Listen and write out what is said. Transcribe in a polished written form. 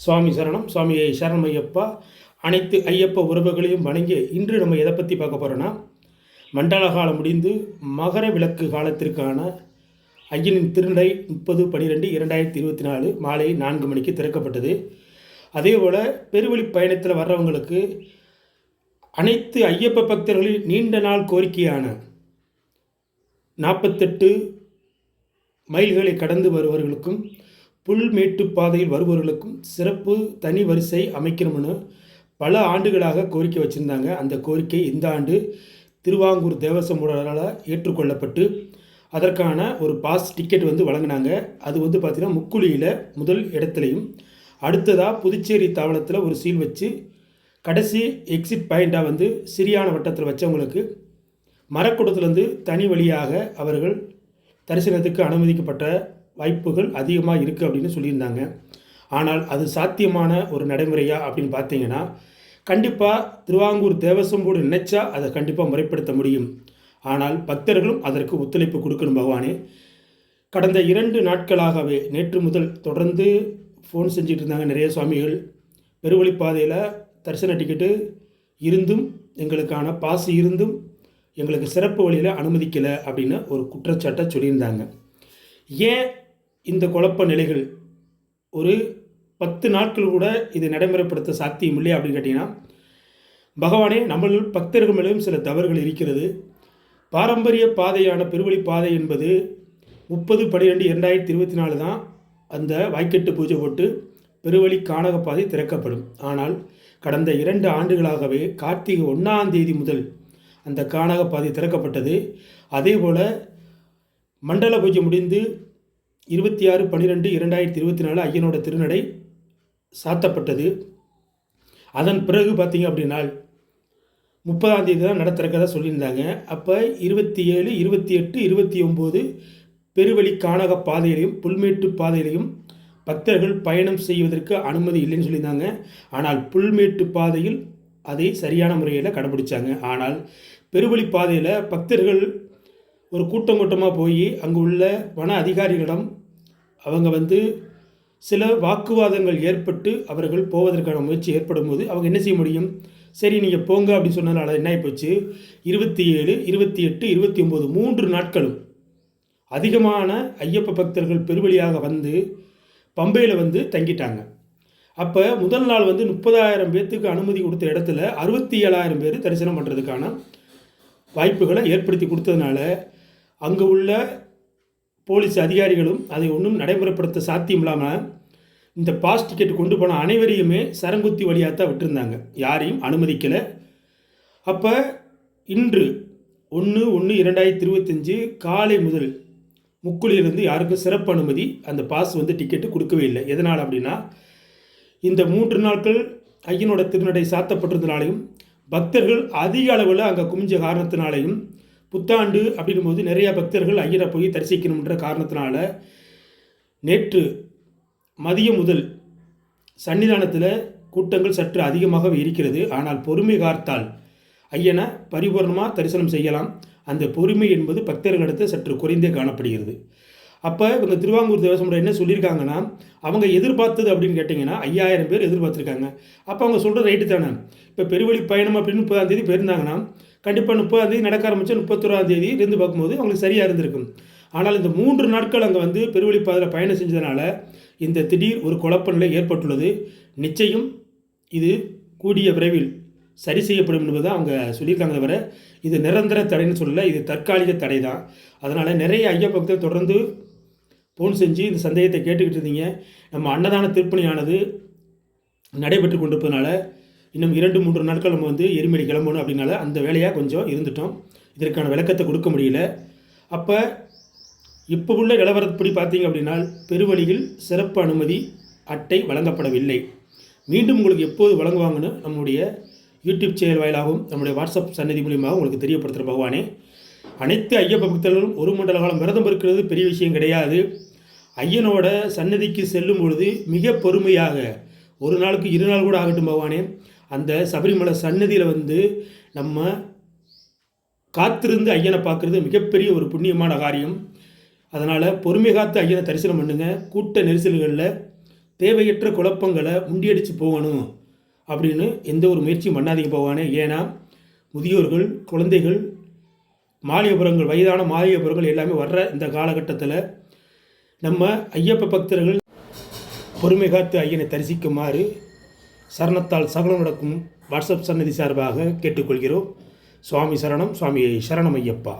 சுவாமி சரணம். சுவாமி சரணம் ஐயப்பா. அனைத்து ஐயப்ப உறவுகளையும் வணங்கி இன்று நம்ம எதை பற்றி பார்க்க போகிறோன்னா, மண்டல காலம் முடிந்து மகர விளக்கு காலத்திற்கான ஐயனின் திருநடை 30/12/2024 மாலை 4 மணிக்கு திறக்கப்பட்டது. அதேபோல் பெருவழி பயணத்தில் வர்றவங்களுக்கு அனைத்து ஐயப்ப பக்தர்களின் நீண்ட நாள் கோரிக்கையான 48 மைல்களை கடந்து வருபவர்களுக்கும் புல்மேட்டு பாதையில் வருபவர்களுக்கும் சிறப்பு தனி வரிசை அமைக்கணும்னு பல ஆண்டுகளாக கோரிக்கை வச்சுருந்தாங்க. அந்த கோரிக்கை இந்த ஆண்டு திருவாங்கூர் தேவசம் போர்டால் ஏற்றுக்கொள்ளப்பட்டு அதற்கான ஒரு பாஸ் டிக்கெட் வழங்கினாங்க. அது பார்த்திங்கன்னா முக்குழியில் முதல் இடத்துலையும், அடுத்ததாக புதுச்சேரி தாவளத்தில் ஒரு சீல் வச்சு கடைசி எக்ஸிட் பாயிண்ட்டாக சிறியான வட்டத்தில் வச்சவங்களுக்கு மரக்கூடத்துலேருந்து தனி வழியாக அவர்கள் தரிசனத்துக்கு அனுமதிக்கப்பட்ட வாய்ப்புகள் அதிகமாக இருக்குது அப்படின்னு சொல்லியிருந்தாங்க. ஆனால் அது சாத்தியமான ஒரு நடைமுறையா அப்படின்னு பார்த்தீங்கன்னா, கண்டிப்பாக திருவாங்கூர் தேவசம் போர்டு நினைச்சா அதை கண்டிப்பாக முறைப்படுத்த முடியும். ஆனால் பக்தர்களும் அதற்கு ஒத்துழைப்பு கொடுக்கணும் பகவானே. கடந்த 2 நாட்களாகவே நேற்று முதல் தொடர்ந்து ஃபோன் செஞ்சுட்டு இருந்தாங்க நிறைய சுவாமிகள். பெருவழிப்பாதையில் தரிசன டிக்கெட்டு இருந்தும் எங்களுக்கான பாஸ் இருந்தும் எங்களுக்கு சிறப்பு வழியில் அனுமதிக்கலை அப்படின்னு ஒரு குற்றச்சாட்டை சொல்லியிருந்தாங்க. ஏன் இந்த குழப்ப நிலைகள்? ஒரு 10 நாட்கள் கூட இது நடைமுறைப்படுத்த சாத்தியம் இல்லை அப்படின்னு கேட்டிங்கன்னா, பகவானே நம்ம பக்தர்கள் மேலும் சில தவறுகள் இருக்கிறது. பாரம்பரிய பாதையான பெருவழி பாதை என்பது 30/12/2024 தான் அந்த வாய்க்கெட்டு பூஜை போட்டு பெருவழி கானக பாதை திறக்கப்படும். ஆனால் கடந்த 2 ஆண்டுகளாகவே கார்த்திகை 1ஆம் தேதி முதல் அந்த கானக பாதை திறக்கப்பட்டது. அதே போல் மண்டல பூஜை முடிந்து 26/12/2024 ஐயனோட திருநடை சாத்தப்பட்டது. அதன் பிறகு பார்த்திங்க அப்படின்னா 30ஆம் தேதி தான் நடத்திறக்கதாக சொல்லியிருந்தாங்க. அப்போ 27, 28, 29 பெருவழி கானக பாதையிலையும் புல்மேட்டு பாதையிலையும் பக்தர்கள் பயணம் செய்வதற்கு அனுமதி இல்லைன்னு சொல்லியிருந்தாங்க. ஆனால் புல்மேட்டு பாதையில் அதை சரியான முறையில் கடைபிடிச்சாங்க. ஆனால் பெருவழி பாதையில் பக்தர்கள் ஒரு கூட்டமாக போய் அங்கு உள்ள வன அதிகாரிகளிடம் அவங்க சில வாக்குவாதங்கள் ஏற்பட்டு அவர்கள் போவதற்கான முயற்சி ஏற்படும் போது அவங்க என்ன செய்ய முடியும்? சரி நீங்கள் போங்க அப்படின்னு சொன்னதுனால என்ன ஆகிப்போச்சு, 27, 28, 29 3 நாட்களும் அதிகமான ஐயப்ப பக்தர்கள் பெருவழியாக பம்பையில் தங்கிட்டாங்க. அப்போ முதல் நாள் 30,000 பேர்த்துக்கு அனுமதி கொடுத்த இடத்துல 67,000 பேர் தரிசனம் பண்ணுறதுக்கான வாய்ப்புகளை ஏற்படுத்தி கொடுத்ததுனால அங்கே உள்ள போலீஸ் அதிகாரிகளும் அதை ஒன்றும் நடைமுறைப்படுத்த சாத்தியம் இல்லாமல் இந்த பாஸ் டிக்கெட் கொண்டு போன அனைவரையுமே சரங்குத்தி வழியாக தான் விட்டுருந்தாங்க, யாரையும் அனுமதிக்கலை. அப்போ இன்று 1/1/2025 காலை முதல் முக்குழியிலிருந்து யாருக்கும் சிறப்பு அனுமதி அந்த பாஸ் டிக்கெட்டு கொடுக்கவே இல்லை. எதனால் அப்படின்னா, இந்த 3 நாட்கள் ஐயனோட திருநடை சாத்தப்பட்டதுனாலையும் பக்தர்கள் அதிக அளவில் அங்கே குமிஞ்ச காரணத்தினாலையும் புத்தாண்டு அப்படின்னும் போது நிறையா பக்தர்கள் ஐயரை போய் தரிசிக்கணுன்ற காரணத்தினால நேற்று மதியம் முதல் சன்னிதானத்தில் கூட்டங்கள் சற்று அதிகமாகவே இருக்கிறது. ஆனால் பொறுமை காத்தால் ஐயனை பரிபூர்ணமாக தரிசனம் செய்யலாம். அந்த பொறுமை என்பது பக்தர்களிடத்தில் சற்று குறைந்தே காணப்படுகிறது. அப்போ இவங்க திருவாங்கூர் தேவசம் என்ன சொல்லியிருக்காங்கன்னா, அவங்க எதிர்பார்த்தது அப்படின்னு கேட்டிங்கன்னா 5,000 பேர் எதிர்பார்த்துருக்காங்க. அப்போ அவங்க சொல்கிறது ரைட்டு தானே. இப்போ பெருவழி பயணம் அப்படின்னு 30ஆம் தேதி போயிருந்தாங்கன்னா கண்டிப்பாக 30ஆம் தேதி நடக்க ஆரம்பித்தா 31ஆம் தேதி இருந்து பார்க்கும்போது அவங்களுக்கு சரியாக இருந்திருக்கும். ஆனால் இந்த 3 நாட்கள் அங்கே பெருவழி பாதையில் பயணம் செஞ்சதுனால இந்த திடீர் ஒரு குழப்ப நிலை ஏற்பட்டுள்ளது. நிச்சயம் இது கூடிய விரைவில் சரி செய்யப்படும் என்பது அவங்க சொல்லியிருக்காங்க. தவிர இது நிரந்தர தடைன்னு சொல்லலை, இது தற்காலிக தடை தான். அதனால் நிறைய ஐயா பக்தர்கள் தொடர்ந்து ஃபோன் செஞ்சு இந்த சந்தேகத்தை கேட்டுக்கிட்டு இருந்தீங்க. நம்ம அன்னதான திருப்பணியானது நடைபெற்று கொண்டிருப்பதனால இன்னும் 2-3 நாட்கள் நம்ம எரிமலை கிளம்பணும் அப்படின்னால அந்த வேலையாக கொஞ்சம் இருந்துட்டோம். இதற்கான விளக்கத்தை கொடுக்க முடியல. அப்போ இப்போ உள்ள நிலவரப்படி பார்த்தீங்க அப்படின்னா பெருவழியில் சிறப்பு அனுமதி அட்டை வழங்கப்படவில்லை. மீண்டும் உங்களுக்கு எப்போது வழங்குவாங்கன்னு நம்முடைய யூடியூப் சேனல் வாயிலாகவும் நம்முடைய வாட்ஸ்அப் சன்னதி மூலியமாக உங்களுக்கு தெரியப்படுத்துகிற பகவானே. அனைத்து ஐயப்ப பக்தர்களும் ஒரு மண்டல காலம் விரதம் இருக்கிறது பெரிய விஷயம் கிடையாது. ஐயனோட சன்னதிக்கு செல்லும் பொழுது மிக பொறுமையாக, ஒரு நாளுக்கு 2 நாள் கூட ஆகட்டும் பகவானே, அந்த சபரிமலை சன்னதியில் நம்ம காத்திருந்து ஐயனை பார்க்குறது மிகப்பெரிய ஒரு புண்ணியமான காரியம். அதனால் பொறுமை காத்து ஐயனை தரிசனம் பண்ணுங்கள். கூட்ட நெரிசல்களில் தேவையற்ற குழப்பங்களை முண்டியடித்து போகணும் அப்படின்னு எந்த ஒரு முயற்சியும் பண்ணாதீங்க போவானே. ஏன்னா முதியோர்கள், குழந்தைகள், மாலியபுரங்கள், வயதான மாலியபுரங்கள் எல்லாமே வர்ற இந்த காலகட்டத்தில் நம்ம ஐயப்ப பக்தர்கள் பொறுமை காத்து ஐயனை தரிசிக்குமாறு சரணத்தால் சகலம் நடக்கும் வாட்ஸ்அப் சன்னதி சார்பாக கேட்டுக்கொள்கிறோம். சுவாமி சரணம். சுவாமி சரணம் ஐயப்பா.